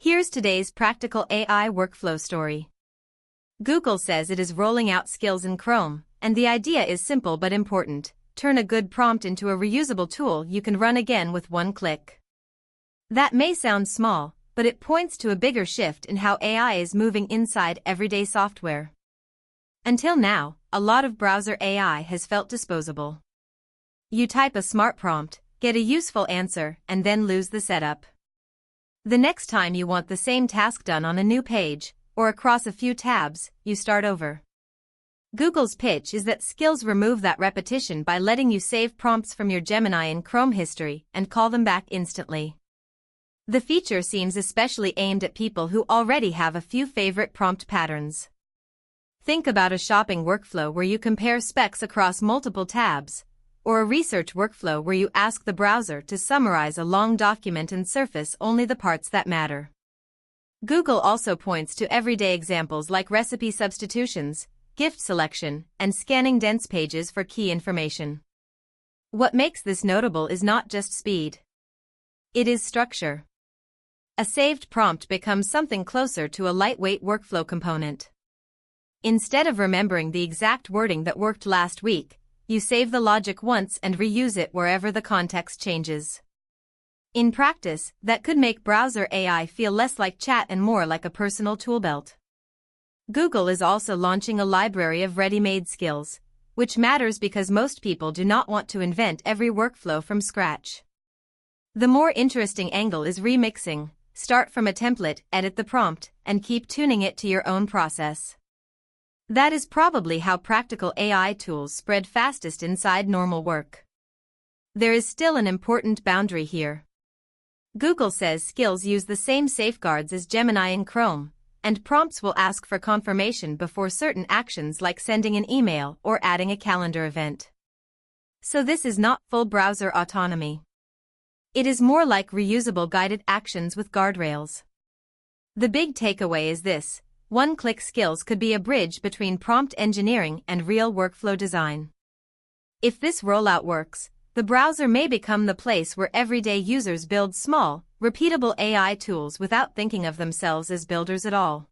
Here's today's practical AI workflow story. Google says it is rolling out skills in Chrome, and the idea is simple but important. Turn a good prompt into a reusable tool you can run again with one click. That may sound small, but it points to a bigger shift in how AI is moving inside everyday software. Until now, a lot of browser AI has felt disposable. You type a smart prompt, get a useful answer, and then lose the setup. The next time you want the same task done on a new page, or across a few tabs, you start over. Google's pitch is that skills remove that repetition by letting you save prompts from your Gemini in Chrome history and call them back instantly. The feature seems especially aimed at people who already have a few favorite prompt patterns. Think about a shopping workflow where you compare specs across multiple tabs, or a research workflow where you ask the browser to summarize a long document and surface only the parts that matter. Google also points to everyday examples like recipe substitutions, gift selection, and scanning dense pages for key information. What makes this notable is not just speed. It is structure. A saved prompt becomes something closer to a lightweight workflow component. Instead of remembering the exact wording that worked last week, you save the logic once and reuse it wherever the context changes. In practice, that could make browser AI feel less like chat and more like a personal toolbelt. Google is also launching a library of ready-made skills, which matters because most people do not want to invent every workflow from scratch. The more interesting angle is remixing. Start from a template, edit the prompt, and keep tuning it to your own process. That is probably how practical AI tools spread fastest inside normal work. There is still an important boundary here. Google says skills use the same safeguards as Gemini in Chrome, and prompts will ask for confirmation before certain actions like sending an email or adding a calendar event. So this is not full browser autonomy. It is more like reusable guided actions with guardrails. The big takeaway is this: one-click skills could be a bridge between prompt engineering and real workflow design. If this rollout works, the browser may become the place where everyday users build small, repeatable AI tools without thinking of themselves as builders at all.